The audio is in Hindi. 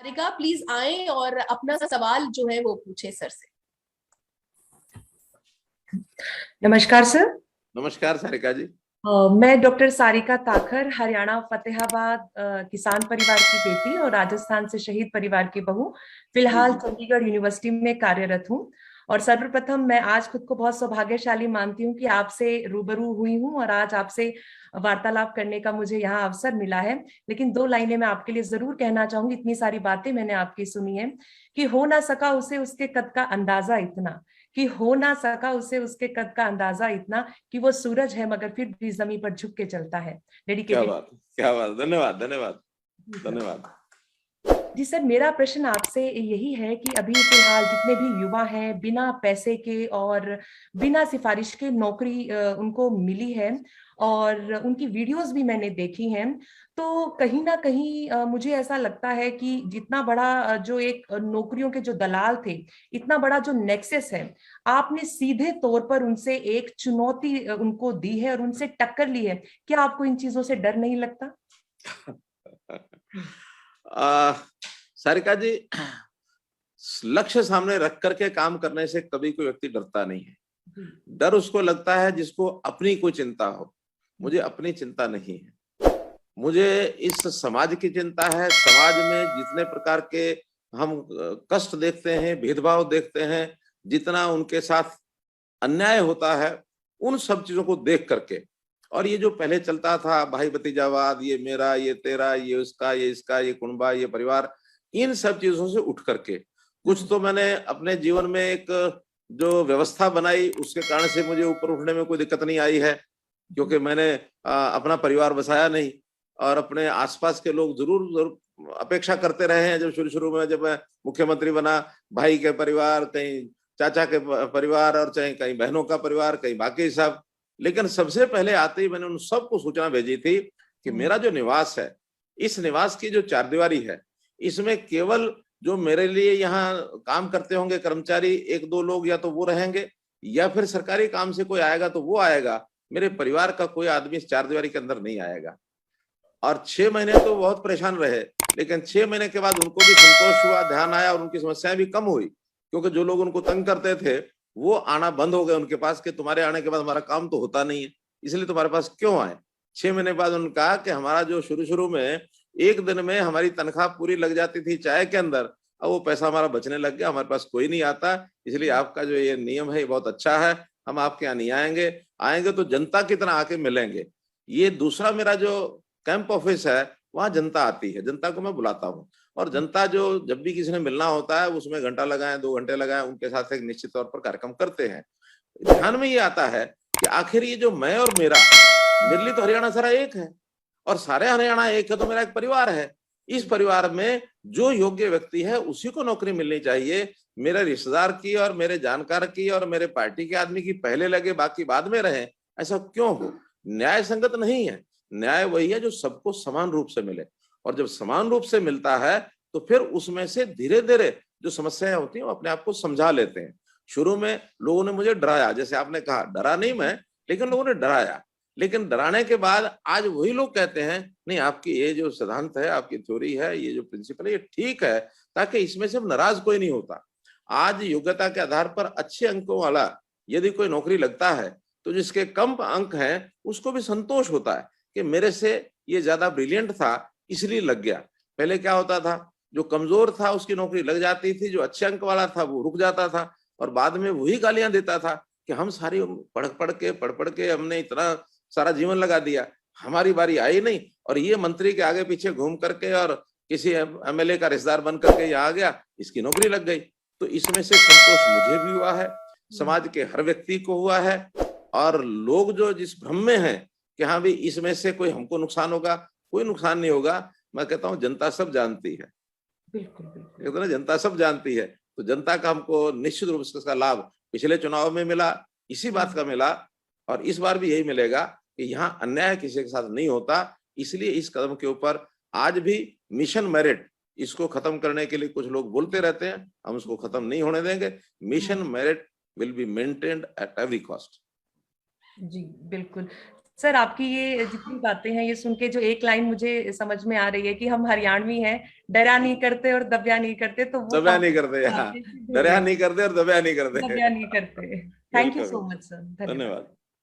सारिका प्लीज आए और अपना सवाल जो है वो पूछे सर से। नमस्कार सर। नमस्कार सारिका जी। मैं डॉक्टर सारिका ताखर, हरियाणा फतेहाबाद किसान परिवार की बेटी और राजस्थान से शहीद परिवार की बहू, फिलहाल जी। चंडीगढ़ यूनिवर्सिटी में कार्यरत हूँ। और सर्वप्रथम मैं आज खुद को बहुत सौभाग्यशाली मानती हूँ कि आपसे रूबरू हुई हूँ और आज आपसे वार्तालाप करने का मुझे यहाँ अवसर मिला है। लेकिन 2 लाइनें मैं आपके लिए जरूर कहना चाहूंगी, इतनी सारी बातें मैंने आपकी सुनी है कि हो ना सका उसे उसके कद का अंदाजा इतना, कि हो ना सका उसे उसके कद का अंदाजा इतना, कि वो सूरज है मगर फिर भी जमीन पर झुक के चलता है। क्या डेडिकेटेड। बात, क्या बात, धन्यवाद धन्यवाद धन्यवाद। जी सर, मेरा प्रश्न आपसे यही है कि अभी फिलहाल जितने भी युवा हैं बिना पैसे के और बिना सिफारिश के नौकरी उनको मिली है और उनकी वीडियोस भी मैंने देखी हैं, तो कहीं ना कहीं मुझे ऐसा लगता है कि जितना बड़ा जो एक नौकरियों के जो दलाल थे, इतना बड़ा जो नेक्सस है, आपने सीधे तौर पर उनसे एक चुनौती उनको दी है और उनसे टक्कर ली है। क्या आपको इन चीजों से डर नहीं लगता? आ, सारिका जी, लक्ष्य सामने रख करके काम करने से कभी कोई व्यक्ति डरता नहीं है। डर उसको लगता है जिसको अपनी कोई चिंता हो। मुझे अपनी चिंता नहीं है, मुझे इस समाज की चिंता है। समाज में जितने प्रकार के हम कष्ट देखते हैं, भेदभाव देखते हैं, जितना उनके साथ अन्याय होता है, उन सब चीजों को देख करके, और ये जो पहले चलता था भाई भतीजावाद, ये मेरा, ये तेरा, ये उसका, ये इसका, ये कुनबा, ये परिवार, इन सब चीजों से उठ करके कुछ तो मैंने अपने जीवन में एक जो व्यवस्था बनाई, उसके कारण से मुझे ऊपर उठने में कोई दिक्कत नहीं आई है, क्योंकि मैंने अपना परिवार बसाया नहीं। और अपने आसपास के लोग जरूर जरूर अपेक्षा करते रहे हैं। जब शुरू शुरू में जब मैं मुख्यमंत्री बना, भाई के परिवार, कहीं चाचा के परिवार, और चाहे कहीं बहनों का परिवार, कहीं बाकी सब, लेकिन सबसे पहले आते ही मैंने उन सबको सूचना भेजी थी कि मेरा जो निवास है, इस निवास की जो चारदीवारी है, इसमें केवल जो मेरे लिए यहाँ काम करते होंगे कर्मचारी, 1-2 लोग, या तो वो रहेंगे, या फिर सरकारी काम से कोई आएगा तो वो आएगा। मेरे परिवार का कोई आदमी इस चारदीवारी के अंदर नहीं आएगा। और 6 महीने तो बहुत परेशान रहे, लेकिन 6 महीने के बाद उनको भी संतोष हुआ, ध्यान आया और उनकी समस्याएं भी कम हुई, क्योंकि जो लोग उनको तंग करते थे वो आना बंद हो गए उनके पास कि तुम्हारे आने के बाद हमारा काम तो होता नहीं है, इसलिए तुम्हारे पास क्यों आए। 6 महीने बाद उन्होंने कहा कि हमारा जो शुरू शुरू में 1 दिन में हमारी तनख्वाह पूरी लग जाती थी चाय के अंदर, अब वो पैसा हमारा बचने लग गया, हमारे पास कोई नहीं आता, इसलिए आपका जो ये नियम है ये बहुत अच्छा है, हम आपके यहाँ नहीं आएंगे, आएंगे तो जनता की तरह आके मिलेंगे। ये दूसरा मेरा जो कैंप ऑफिस है, वहां जनता आती है, जनता को मैं बुलाता हूँ, और जनता जो जब भी किसी ने मिलना होता है उसमें घंटा लगाए, 2 घंटे लगाए, उनके साथ एक निश्चित तौर पर कार्यक्रम करते हैं। ध्यान में ये आता है कि आखिर ये जो मैं और मेरा, मेरे लिए तो हरियाणा सारा एक है, और सारे हरियाणा एक है, तो मेरा एक परिवार है। इस परिवार में जो योग्य व्यक्ति है उसी को नौकरी मिलनी चाहिए। मेरे रिश्तेदार की और मेरे जानकार की और मेरे पार्टी के आदमी की पहले लगे, बाकी बाद में रहे, ऐसा क्यों हो? न्याय संगत नहीं है। न्याय वही है जो सबको समान रूप से मिले, और जब समान रूप से मिलता है तो फिर उसमें से धीरे धीरे जो समस्याएं होती हैं वो अपने आप को समझा लेते हैं। शुरू में लोगों ने मुझे डराया, जैसे आपने कहा, डरा नहीं मैं, लेकिन लोगों ने डराया। लेकिन डराने के बाद आज वही लोग कहते हैं नहीं, आपकी ये जो सिद्धांत है, आपकी थ्योरी है, ये जो प्रिंसिपल है, ये ठीक है, ताकि इसमें से नाराज कोई नहीं होता। आज योग्यता के आधार पर अच्छे अंकों वाला यदि कोई नौकरी लगता है, तो जिसके कम अंक हैं उसको भी संतोष होता है कि मेरे से ये ज्यादा ब्रिलियंट था इसलिए लग गया। पहले क्या होता था, जो कमजोर था उसकी नौकरी लग जाती थी, जो अच्छे अंक वाला था वो रुक जाता था, और बाद में वही गालियां देता था कि हम सारी पढ़ पढ़ के हमने इतना सारा जीवन लगा दिया, हमारी बारी आई नहीं, और ये मंत्री के आगे पीछे घूम करके और किसी एमएलए का रिश्तेदार बन करके यहाँ आ गया, इसकी नौकरी लग गई। तो इसमें से संतोष मुझे भी हुआ है, समाज के हर व्यक्ति को हुआ है। और लोग जो जिस भ्रम में हैं कि हाँ भाई इसमें से कोई हमको नुकसान होगा, कोई नुकसान नहीं होगा। मैं कहता हूँ जनता सब जानती है, बिल्कुल बिल्कुल। कहते ना जनता सब जानती है, तो जनता का हमको निश्चित रूप से इसका लाभ पिछले चुनाव में मिला, इसी बात का मिला, और इस बार भी यही मिलेगा कि यहाँ अन्याय किसी के साथ नहीं होता। इसलिए इस कदम के ऊपर आज भी मिशन मेरिट, इसको खत्म करने के लिए कुछ लोग बोलते रहते हैं, हम उसको खत्म नहीं होने देंगे। Mission merit will be maintained at every cost. जी बिल्कुल सर आपकी ये जितनी बातें हैं ये सुन के जो एक लाइन मुझे समझ में आ रही है कि हम हरियाणवी हैं, डरा नहीं करते और दबिया नहीं करते, तो वो दबिया नहीं करते, हाँ, डरा नहीं करते और दबिया नहीं करते। दबिया नहीं करते। थैंक यू बिल्कुल सो मच सर, धन्यवाद। धन्यवाद।